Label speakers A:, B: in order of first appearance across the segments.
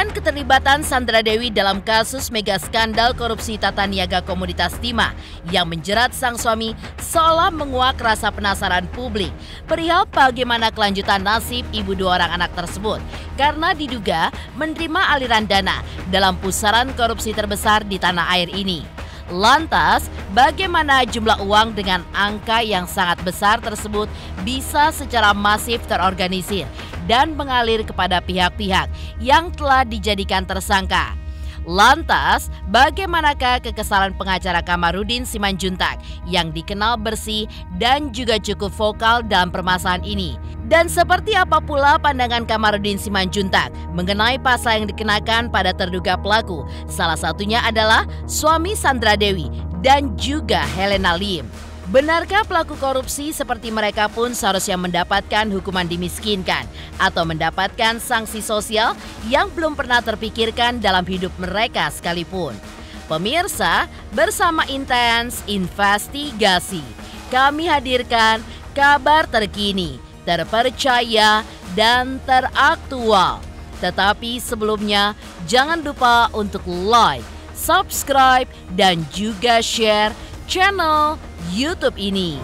A: Dengan keterlibatan Sandra Dewi dalam kasus mega skandal korupsi tata niaga Komoditas Timah yang menjerat sang suami seolah menguak rasa penasaran publik perihal bagaimana kelanjutan nasib ibu dua orang anak tersebut karena diduga menerima aliran dana dalam pusaran korupsi terbesar di tanah air ini. Lantas, bagaimana jumlah uang dengan angka yang sangat besar tersebut bisa secara masif terorganisir dan mengalir kepada pihak-pihak yang telah dijadikan tersangka? Lantas, bagaimanakah kekesalan pengacara Kamarudin Simanjuntak yang dikenal bersih dan juga cukup vokal dalam permasalahan ini? Dan seperti apa pula pandangan Kamarudin Simanjuntak mengenai pasal yang dikenakan pada terduga pelaku? Salah satunya adalah suami Sandra Dewi dan juga Helena Lim. Benarkah pelaku korupsi seperti mereka pun seharusnya mendapatkan hukuman dimiskinkan atau mendapatkan sanksi sosial yang belum pernah terpikirkan dalam hidup mereka sekalipun? Pemirsa, bersama Intens Investigasi, kami hadirkan kabar terkini, terpercaya, dan teraktual. Tetapi sebelumnya, jangan lupa untuk like, subscribe, dan juga share channel YouTube ini.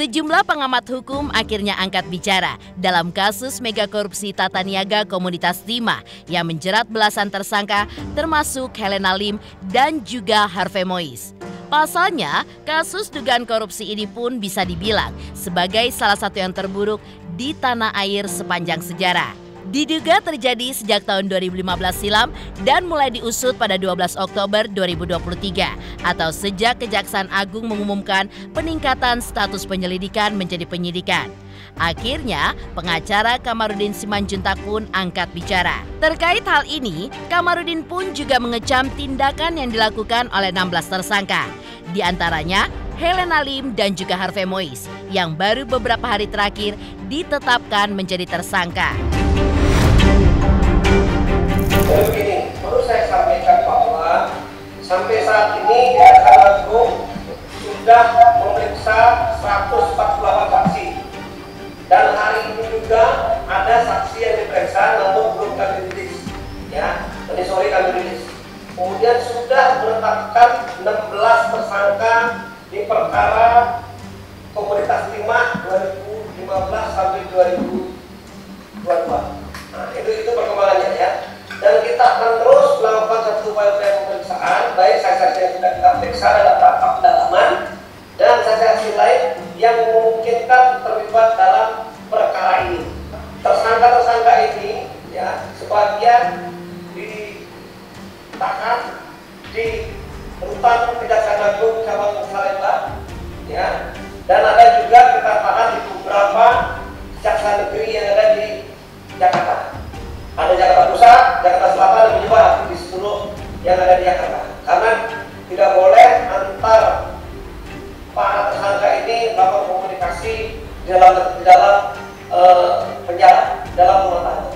A: Sejumlah pengamat hukum akhirnya angkat bicara dalam kasus mega korupsi tata niaga Komoditas Timah yang menjerat belasan tersangka termasuk Helena Lim dan juga Harvey Mois. Pasalnya, kasus dugaan korupsi ini pun bisa dibilang sebagai salah satu yang terburuk di tanah air sepanjang sejarah. Diduga terjadi sejak tahun 2015 silam dan mulai diusut pada 12 Oktober 2023 atau sejak Kejaksaan Agung mengumumkan peningkatan status penyelidikan menjadi penyidikan. Akhirnya, pengacara Kamarudin Simanjuntak pun angkat bicara. Terkait hal ini, Kamarudin pun juga mengecam tindakan yang dilakukan oleh 16 tersangka. Di antaranya, Helena Lim dan juga Harvey Mois yang baru beberapa hari terakhir ditetapkan menjadi tersangka.
B: Jadi begini, perlu saya sampaikan bahwa sampai saat ini Kejaksaan Agung sudah memeriksa 148 saksi dan hari ini juga ada saksi yang diperiksa namun belum kami rilis, ya, tadi sore kami rilis. Kemudian sudah menetapkan 16 tersangka di perkara Komoditas Timah 2015 sampai 2022. Nah, itu perkembangannya, ya. Dan kita akan terus melakukan satu upaya pemeriksaan, baik saksi-saksi yang sudah kita periksa dalam tahap pendalaman dan saksi-saksi lain yang memungkinkan terlibat dalam perkara ini. Tersangka-tersangka ini, ya, sebagian ditahan di rutan Kejaksaan Agung cabang Salemba, ya, dan ada juga kita tahan di beberapa kejaksaan negeri yang ada di Jakarta. Ada Jakarta Pusat, Jakarta Selatan, dan juga di seluruh yang ada di Jakarta. Karena tidak boleh antar para tersangka ini melakukan komunikasi di dalam penjara, dalam rumah tangga.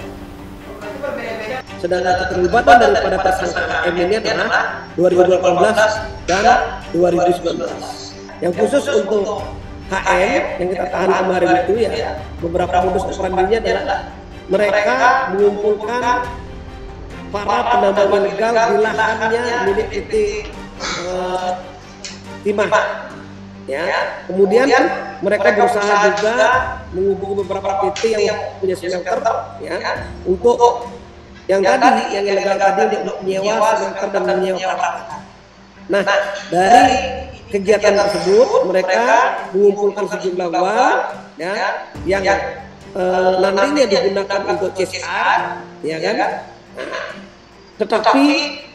C: Sedangkan keterlibatan daripada tersangka M ini adalah 2018 dan 2019. Yang khusus untuk HM yang kita tahan kemarin itu, ya, beberapa modus operandinya adalah mereka mengumpulkan para penambang ilegal di lahannya milik PT Timah, ya. Kemudian mereka berusaha juga menghubungi beberapa PT yang punya smelter, ya, untuk yang tadi yang ilegal tadi untuk menyewa smelter dan menyewa peralatan. Nah, dari kegiatan tersebut mereka mengumpulkan sejumlah uang, ya, yang nantinya digunakan untuk CSR, ya kan? Tetapi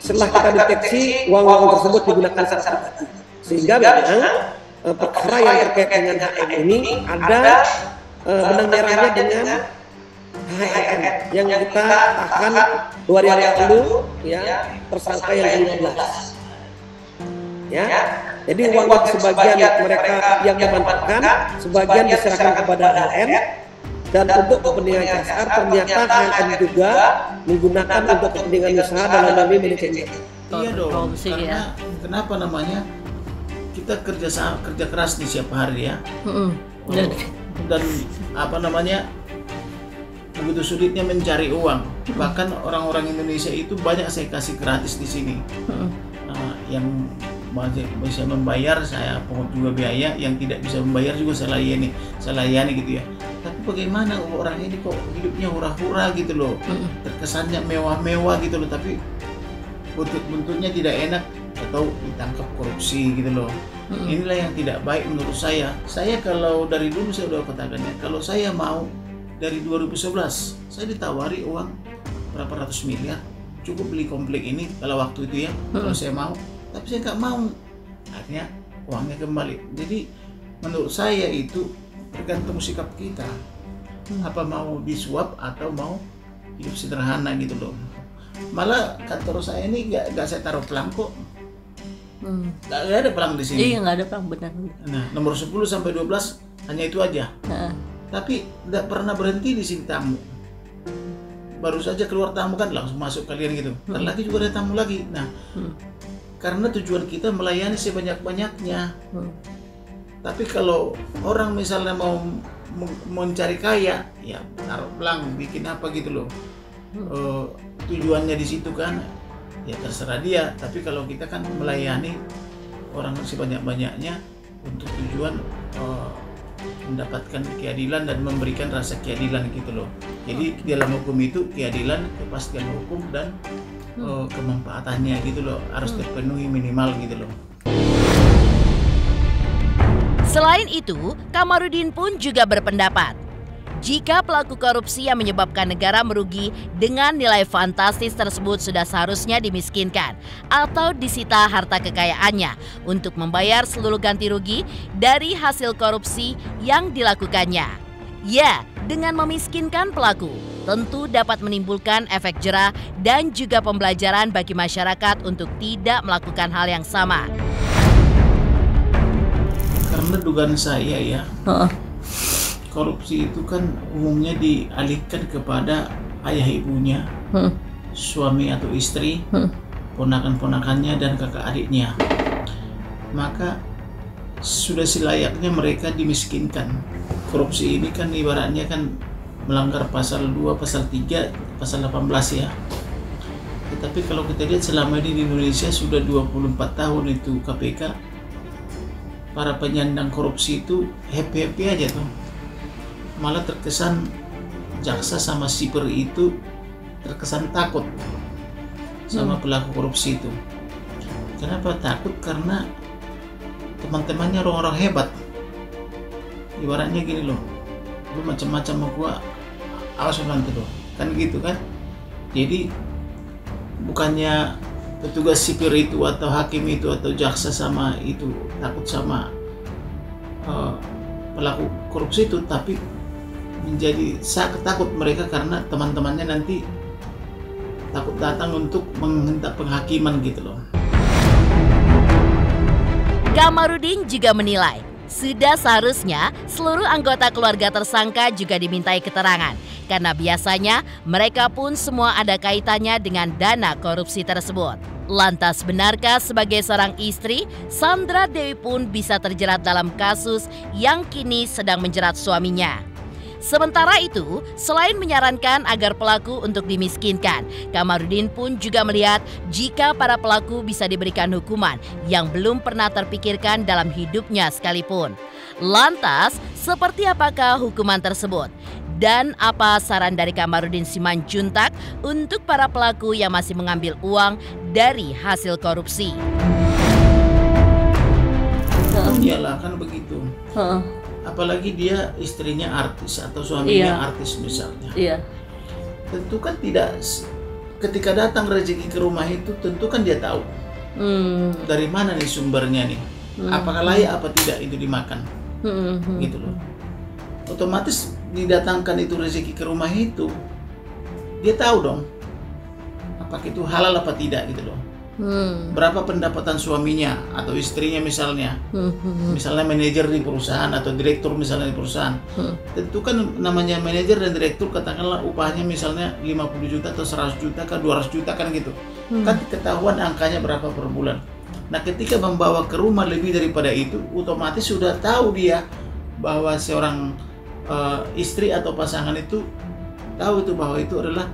C: setelah kita deteksi uang-uang tersebut digunakan secara pribadi, sehingga memang perkara yang terkait dengan HM ini ada benang merahnya dengan HM yang kita tahan 2 hari yang lalu, ya, tersangka yang ke-15, ya. Jadi uang sebagian mereka yang memanfaatkan, sebagian diserahkan kepada ALN, dan untuk kepentingan CSR ternyata ALN juga menggunakan untuk kepentingan usaha dalam hal ini manajemen.
D: Iya dong, karena kenapa namanya kita kerja keras nih setiap hari ya. Dan apa namanya, begitu sulitnya mencari uang. Bahkan orang-orang Indonesia itu banyak saya kasih gratis di sini. Yang bisa membayar saya pungut juga biaya, yang tidak bisa membayar juga saya layani gitu ya. Tapi bagaimana orang ini kok hidupnya hura-hura gitu loh, terkesannya mewah-mewah gitu loh, tapi buntut-buntutnya tidak enak atau ditangkap korupsi gitu loh. Inilah yang tidak baik menurut saya. Saya kalau dari dulu saya udah katakan ya, kalau saya mau dari 2011 saya ditawari uang berapa ratus miliar cukup beli komplek ini kalau waktu itu ya, kalau saya mau, tapi saya nggak mau, akhirnya uangnya kembali. Jadi menurut saya itu tergantung sikap kita, apa mau disuap atau mau hidup sederhana gitu loh. Malah kantor saya ini nggak saya taruh pelang kok. Nggak ada pelang di sini.
E: Iya, nggak ada pelang, benar.
D: Nah, nomor 10 sampai 12 hanya itu aja. Tapi nggak pernah berhenti di sini tamu. Baru saja keluar tamu kan langsung masuk kalian gitu. Ntar lagi juga ada tamu lagi. Nah, karena tujuan kita melayani sebanyak-banyaknya. Tapi kalau orang misalnya mau mencari kaya, ya taruh pelang, bikin apa gitu loh. Tujuannya di situ kan, ya terserah dia. Tapi kalau kita kan melayani orang sebanyak-banyaknya untuk tujuan mendapatkan keadilan dan memberikan rasa keadilan gitu loh. Jadi dalam hukum itu keadilan, kepastian hukum dan kemanfaatannya gitu loh harus terpenuhi minimal gitu loh.
A: Selain itu, Kamarudin pun juga berpendapat jika pelaku korupsi yang menyebabkan negara merugi dengan nilai fantastis tersebut sudah seharusnya dimiskinkan atau disita harta kekayaannya untuk membayar seluruh ganti rugi dari hasil korupsi yang dilakukannya. Ya, dengan memiskinkan pelaku tentu dapat menimbulkan efek jera dan juga pembelajaran bagi masyarakat untuk tidak melakukan hal yang sama.
D: Karena dugaan saya ya, korupsi itu kan umumnya dialihkan kepada ayah ibunya, suami atau istri, ponakan-ponakannya dan kakak adiknya. Maka sudah selayaknya mereka dimiskinkan. Korupsi ini kan ibaratnya kan melanggar pasal 2, pasal 3, pasal 18 ya. Tetapi kalau kita lihat selama ini di Indonesia sudah 24 tahun itu KPK, para penyandang korupsi itu happy-happy aja tuh. Malah terkesan jaksa sama sipir itu terkesan takut sama pelaku korupsi itu. Kenapa takut? Karena teman-temannya orang-orang hebat. Ibaratnya gini loh, lu macam-macam mau gua, awas nanti loh, kan gitu kan. Jadi bukannya petugas sipir itu atau hakim itu atau jaksa sama itu takut sama pelaku korupsi itu, tapi menjadi sangat takut mereka karena teman-temannya nanti takut datang untuk meminta penghakiman gitu loh.
A: Kamarudin juga menilai sudah seharusnya seluruh anggota keluarga tersangka juga dimintai keterangan karena biasanya mereka pun semua ada kaitannya dengan dana korupsi tersebut. Lantas benarkah sebagai seorang istri, Sandra Dewi pun bisa terjerat dalam kasus yang kini sedang menjerat suaminya? Sementara itu, selain menyarankan agar pelaku untuk dimiskinkan, Kamarudin pun juga melihat jika para pelaku bisa diberikan hukuman yang belum pernah terpikirkan dalam hidupnya sekalipun. Lantas, seperti apakah hukuman tersebut? Dan apa saran dari Kamarudin Simanjuntak untuk para pelaku yang masih mengambil uang dari hasil korupsi?
D: Iyalah kan begitu. Apalagi dia istrinya artis atau suaminya artis misalnya. Tentu kan tidak, ketika datang rezeki ke rumah itu tentu kan dia tahu dari mana nih sumbernya nih, apakah layak apa tidak itu dimakan, gitu loh. Otomatis didatangkan itu rezeki ke rumah itu, dia tahu dong apakah itu halal apa tidak gitu loh. Berapa pendapatan suaminya atau istrinya misalnya. Misalnya manajer di perusahaan atau direktur misalnya di perusahaan. Tentu kan namanya manajer dan direktur, katakanlah upahnya misalnya 50 juta atau 100 juta kan 200 juta kan gitu. Kan ketahuan angkanya berapa per bulan. Nah, ketika membawa ke rumah lebih daripada itu, otomatis sudah tahu dia bahwa seorang istri atau pasangan itu tahu itu bahwa itu adalah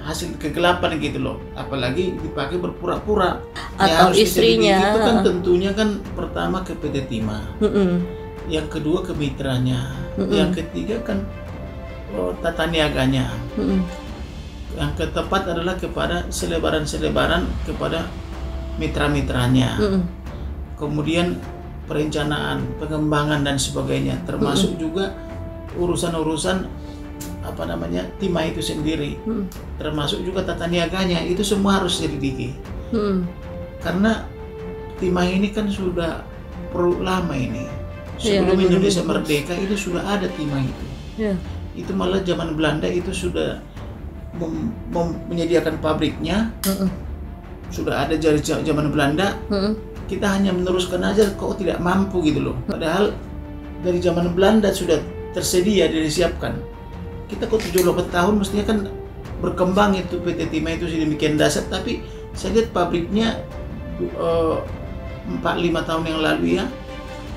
D: hasil kegelapan gitu loh, apalagi dipakai berpura-pura.
E: Atau istrinya
D: itu kan tentunya kan pertama ke PT Timah, yang kedua ke mitranya, yang ketiga kan tata niaganya, yang keempat adalah kepada selebaran kepada mitra-mitranya, kemudian perencanaan, pengembangan dan sebagainya, termasuk juga urusan-urusan Timah itu sendiri, termasuk juga tata niaganya, itu semua harus diselidiki. Karena Timah ini kan sudah lama ini, sebelum Indonesia merdeka itu sudah ada Timah itu. Itu malah zaman Belanda itu sudah menyediakan pabriknya, sudah ada dari zaman Belanda. Kita hanya meneruskan aja kok tidak mampu gitu loh. Padahal dari zaman Belanda sudah tersedia, disiapkan. Kita kok 78 tahun mestinya kan berkembang itu PT Timah itu sedemikian dasar, tapi saya lihat pabriknya 4-5 tahun yang lalu ya,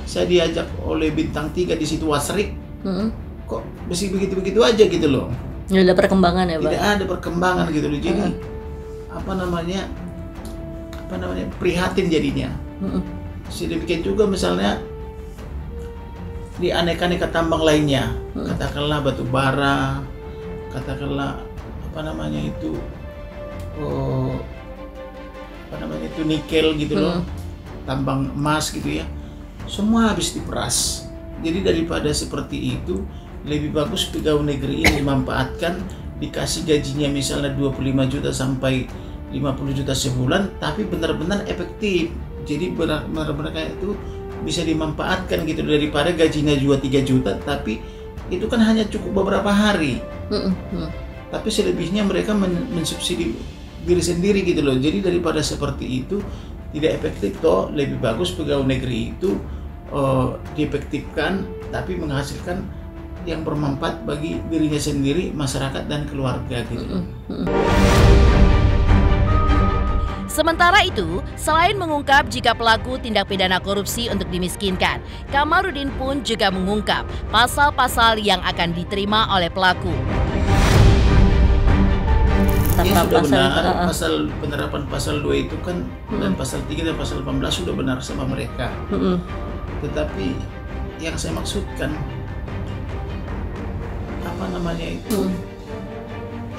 D: saya diajak oleh Bintang 3 di situ Wasrik, kok masih begitu-begitu aja gitu loh.
E: Tidak ada perkembangan ya, Pak?
D: Tidak ada perkembangan gitu loh, jadi prihatin jadinya. Sedemikian juga misalnya di aneka-aneka tambang lainnya, katakanlah batu bara, katakanlah nikel gitu loh, tambang emas gitu ya, semua habis diperas. Jadi daripada seperti itu, lebih bagus pegawai negeri ini dimanfaatkan, dikasih gajinya misalnya 25 juta sampai 50 juta sebulan, tapi benar-benar efektif. Jadi benar-benar kayak itu bisa dimanfaatkan gitu, daripada gajinya 2-3 juta tapi itu kan hanya cukup beberapa hari. Tapi selebihnya mereka mensubsidi diri sendiri gitu loh. Jadi daripada seperti itu tidak efektif toh, lebih bagus pegawai negeri itu diefektifkan tapi menghasilkan yang bermanfaat bagi dirinya sendiri, masyarakat dan keluarga gitu.
A: Sementara itu, selain mengungkap jika pelaku tindak pidana korupsi untuk dimiskinkan, Kamarudin pun juga mengungkap pasal-pasal yang akan diterima oleh pelaku.
D: Ya sudah benar, penerapan pasal 2 itu kan, dan pasal 3 dan pasal 18 sudah benar sama mereka. Tetapi yang saya maksudkan,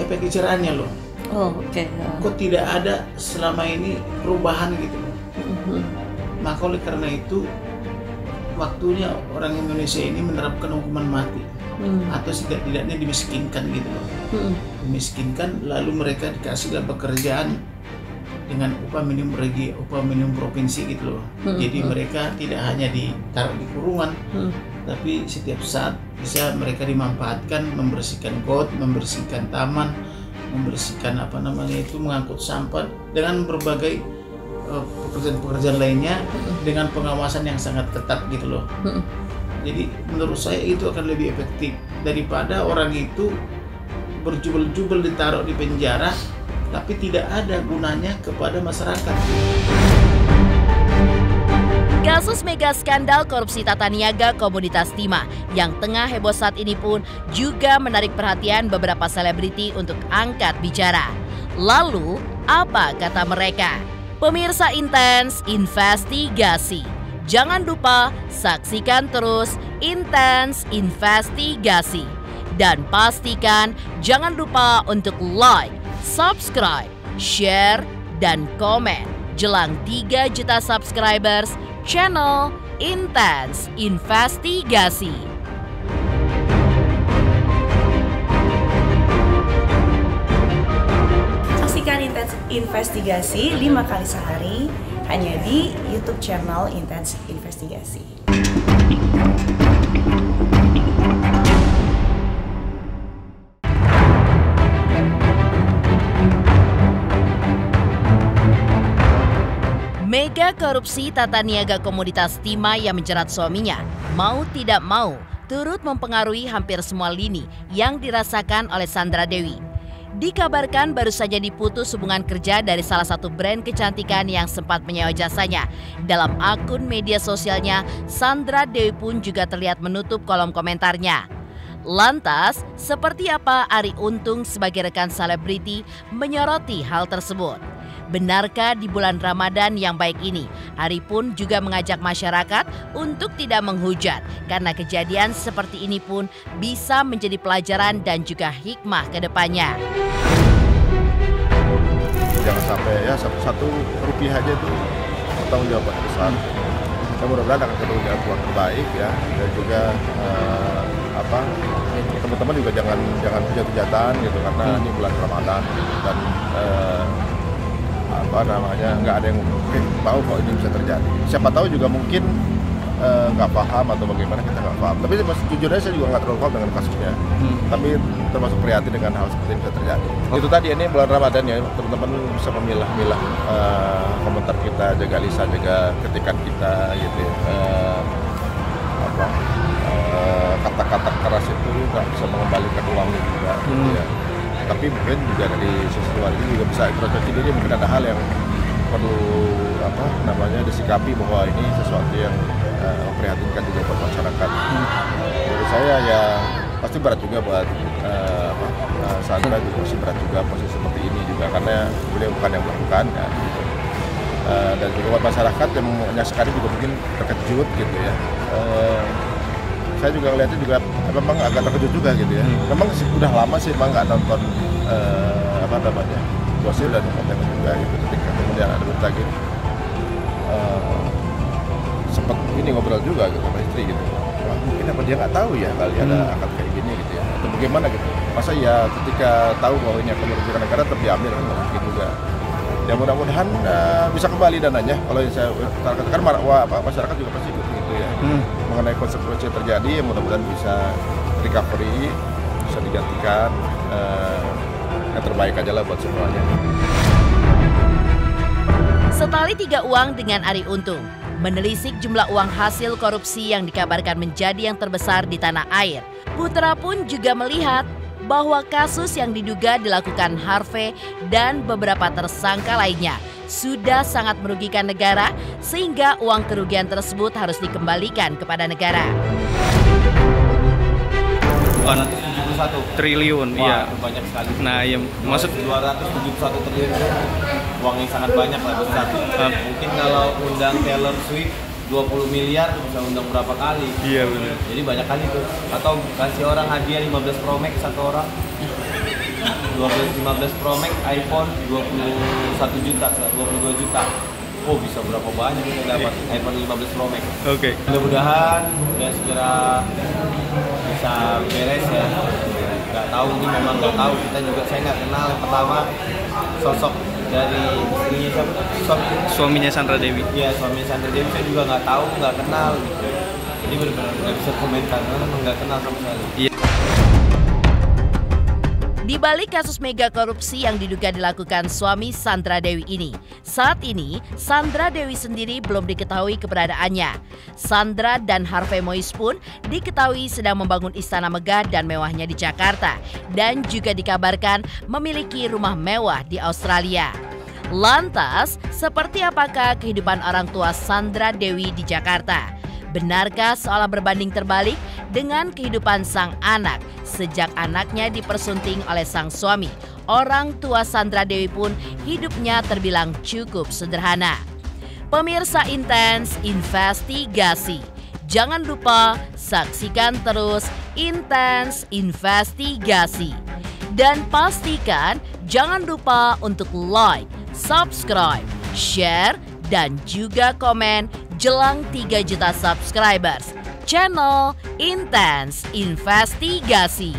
D: efek jerahannya loh. Kok tidak ada selama ini perubahan gitu loh. Maka oleh karena itu waktunya orang Indonesia ini menerapkan hukuman mati, atau setidaknya dimiskinkan gitu loh. Dimiskinkan, lalu mereka dikasihlah pekerjaan dengan upah minimum provinsi gitu loh. Jadi mereka tidak hanya ditaruh di kurungan, tapi setiap saat bisa mereka dimanfaatkan membersihkan got, membersihkan taman, membersihkan mengangkut sampah, dengan berbagai pekerjaan-pekerjaan lainnya dengan pengawasan yang sangat ketat gitu loh. Jadi menurut saya itu akan lebih efektif daripada orang itu berjubel-jubel ditaruh di penjara tapi tidak ada gunanya kepada masyarakat.
A: Kasus mega skandal korupsi tata niaga Komoditas Timah yang tengah heboh saat ini pun juga menarik perhatian beberapa selebriti untuk angkat bicara. Lalu, apa kata mereka? Pemirsa Intens Investigasi. Jangan lupa saksikan terus Intens Investigasi. Dan pastikan jangan lupa untuk like, subscribe, share, dan komen jelang 3 juta subscribers channel Intens Investigasi.
F: Saksikan Intens Investigasi 5 kali sehari hanya di YouTube channel Intens Investigasi.
A: Mega korupsi tata niaga komoditas timah yang menjerat suaminya, mau tidak mau, turut mempengaruhi hampir semua lini yang dirasakan oleh Sandra Dewi. Dikabarkan baru saja diputus hubungan kerja dari salah satu brand kecantikan yang sempat menyewa jasanya. Dalam akun media sosialnya, Sandra Dewi pun juga terlihat menutup kolom komentarnya. Lantas, seperti apa Arie Untung sebagai rekan selebriti menyoroti hal tersebut? Benarkah di bulan Ramadan yang baik ini, Arie pun juga mengajak masyarakat untuk tidak menghujat karena kejadian seperti ini pun bisa menjadi pelajaran dan juga hikmah ke depannya.
G: Jangan sampai ya satu rupiah aja itu bertanggung jawab besar. Saya mudah-mudahan akan ketemu jalan keluar terbaik ya, dan juga teman-teman juga jangan hujat-hujatan gitu karena ini bulan Ramadan dan nggak ada yang tahu kalau ini bisa terjadi. Siapa tahu juga mungkin nggak paham atau bagaimana, kita nggak paham. Tapi jujur aja saya juga nggak terlalu paham dengan kasusnya. Tapi termasuk prihatin dengan hal seperti ini bisa terjadi. Itu tadi ini bulan Ramadan ya, teman-teman bisa memilah-milah komentar kita, jaga lisan, jaga ketikan kita gitu ya. Kata-kata keras itu nggak bisa mengembalikan uangnya juga gitu ya. Tapi mungkin juga dari sisi luar ini juga bisa introspeksi diri, mungkin ada hal yang perlu disikapi bahwa ini sesuatu yang memprihatinkan juga buat masyarakat. Menurut saya ya pasti berat juga buat Sandra juga pasti berat juga posisi seperti ini juga karena beliau bukan yang melakukan ya, gitu. Dan juga buat masyarakat yang menyaksikan juga mungkin terkejut gitu ya. Saya juga melihatnya juga memang agak terkejut juga gitu ya. Memang udah lama sih memang nggak nonton gosip dan konten juga gitu. Ketika kemudian ada berita gitu, sempat ini ngobrol juga gitu sama istri gitu. Wah, mungkin apa dia nggak tahu ya kali ada akad kayak gini gitu ya, atau bagaimana gitu. Masa ya ketika tahu bahwa ini akan merugikan negara tetap diambil, mungkin juga. Ya mudah-mudahan bisa kembali dananya. Kalau saya katakan masyarakat juga pasti ikut gitu ya. Mengenai konsekuensi yang terjadi, mudah-mudahan bisa recovery, bisa digantikan. Yang terbaik aja lah buat semuanya.
A: Setali tiga uang dengan Arie Untung, menelisik jumlah uang hasil korupsi yang dikabarkan menjadi yang terbesar di tanah air. Putra pun juga melihat bahwa kasus yang diduga dilakukan Harvey dan beberapa tersangka lainnya sudah sangat merugikan negara sehingga uang kerugian tersebut harus dikembalikan kepada negara.
H: 271 triliun, iya.
I: Banyak sekali.
H: Nah, ya maksud
I: 271 triliun uang yang sangat banyak lah besar. Mungkin kalau undang Taylor Swift 20 miliar bisa undang berapa kali?
H: Iya benar.
I: Jadi banyak kali tuh. Atau kasih orang hadiah 15 Pro Max satu orang. 15 Pro Max iPhone 21 juta, 22 juta. Oh, bisa berapa banyak kita dapat iPhone 15 Pro Max.
H: Oke.
I: Mudah-mudahan ya segera bisa beres ya. Nggak tahu, ini memang nggak tahu. Kita juga, saya nggak kenal yang pertama sosok dari istrinya siapa?
H: Suaminya Sandra Dewi.
I: Iya, suaminya Sandra Dewi saya juga nggak tahu, nggak kenal gitu. Jadi benar-benar nggak bisa komentar karena memang nggak kenal sama sekali.
H: Iya.
A: Di balik kasus mega korupsi yang diduga dilakukan suami Sandra Dewi ini, saat ini Sandra Dewi sendiri belum diketahui keberadaannya. Sandra dan Harvey Mois pun diketahui sedang membangun istana megah dan mewahnya di Jakarta dan juga dikabarkan memiliki rumah mewah di Australia. Lantas, seperti apakah kehidupan orang tua Sandra Dewi di Jakarta? Benarkah seolah berbanding terbalik dengan kehidupan sang anak sejak anaknya dipersunting oleh sang suami? Orang tua Sandra Dewi pun hidupnya terbilang cukup sederhana. Pemirsa Intens Investigasi, jangan lupa saksikan terus Intens Investigasi. Dan pastikan jangan lupa untuk like, subscribe, share, dan juga komen jelang 3 juta subscribers channel Intens Investigasi.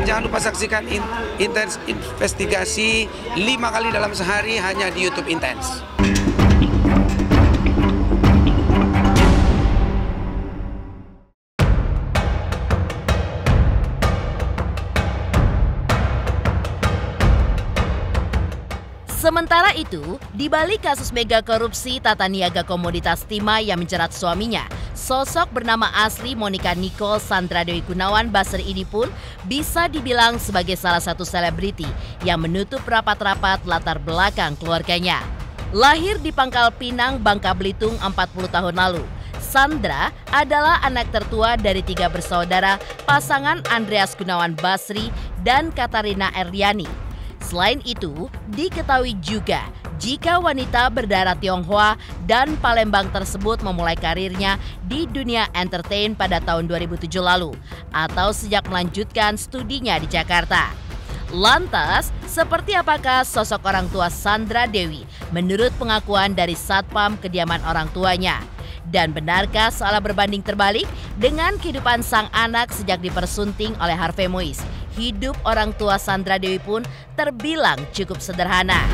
J: Jangan lupa saksikan Intens Investigasi 5 kali dalam sehari hanya di YouTube Intens.
A: Sementara itu, di balik kasus mega korupsi tata niaga komoditas timah yang menjerat suaminya, sosok bernama asli Monica Nicole Sandra Dewi Gunawan Basri ini pun bisa dibilang sebagai salah satu selebriti yang menutup rapat-rapat latar belakang keluarganya. Lahir di Pangkal Pinang, Bangka Belitung 40 tahun lalu, Sandra adalah anak tertua dari 3 bersaudara pasangan Andreas Gunawan Basri dan Katarina Erliani. Selain itu, diketahui juga jika wanita berdarah Tionghoa dan Palembang tersebut memulai karirnya di dunia entertain pada tahun 2007 lalu atau sejak melanjutkan studinya di Jakarta. Lantas, seperti apakah sosok orang tua Sandra Dewi menurut pengakuan dari Satpam kediaman orang tuanya? Dan benarkah seolah berbanding terbalik dengan kehidupan sang anak sejak dipersunting oleh Harvey Mois? Hidup orang tua Sandra Dewi pun terbilang cukup sederhana.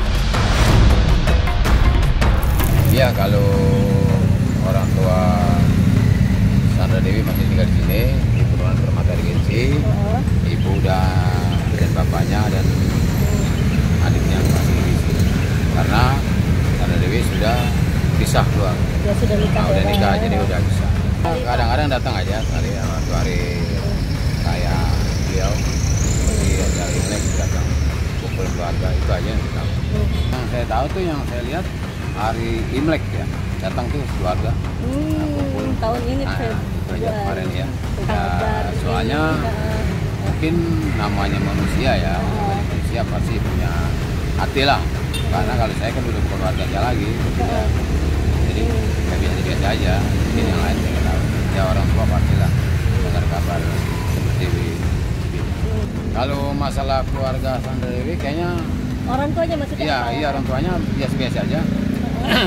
K: Ya, kalau orang tua Sandra Dewi masih tinggal di sini, di Perumahan Permata Regensi, ibu dan bapaknya dan adiknya masih di sini. Karena Sandra Dewi sudah pisah keluar.
E: Ya, sudah nikah.
K: Udah nikah, jadi udah bisa. Kadang-kadang datang aja sekali waktu hari kayak beliau. Dari Imlek datang kumpul keluarga, itu aja yang saya tahu. Yang saya tahu tuh, yang saya lihat hari Imlek ya, datang tuh keluarga. Kumpul.
E: Tahun ini
K: itu aja kemarin ya. Soalnya mungkin namanya manusia ya, manusia pasti punya hati lah. Karena kalau saya kan udah keluarga aja lagi, ya. Jadi ya biasa-biasa aja. Mungkin yang lain saya tahu. Ya orang tua pastilah dengar kabar seperti ini. Kalau masalah keluarga Sandra Dewi kayaknya
E: orang tuanya maksudnya?
K: Iya orang tuanya biasa-biasa aja.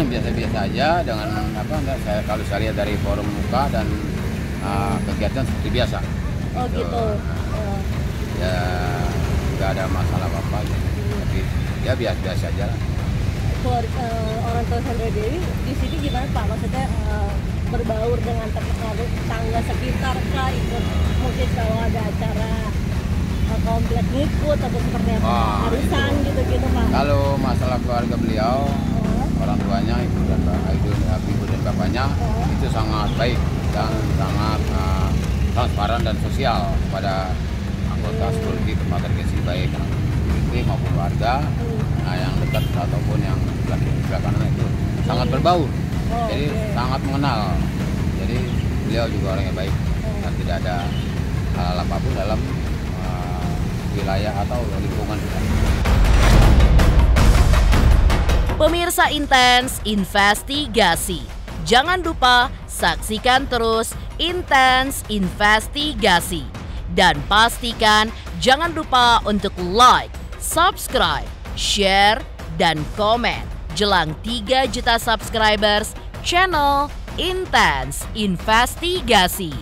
K: Biasa-biasa aja dengan kalau saya lihat dari forum muka dan kegiatan seperti biasa.
E: Oh gitu.
K: Ya nggak ada masalah apa-apa gitu. Tapi ya biasa-biasa aja lah.
E: Orang tua Sandra Dewi di sini gimana Pak? Maksudnya berbaur dengan tetangga sekitar kah? Ikut mungkin kalau ada acara komplek ngikut atau seperti apa, arisan gitu-gitu Pak?
K: Kalau masalah keluarga beliau, orang tuanya ibu dan bapaknya itu sangat baik dan sangat transparan dan sosial kepada anggota security Permata Regensi, baik security maupun warga, yang dekat ataupun yang sebelah kanan itu sangat berbaur, jadi sangat mengenal. Jadi beliau juga orang yang baik dan tidak ada hal apapun dalam wilayah atau lingkungan.
A: Pemirsa Intens Investigasi, jangan lupa saksikan terus Intens Investigasi dan pastikan jangan lupa untuk like, subscribe, share, dan komen jelang 3 juta subscribers channel Intens Investigasi.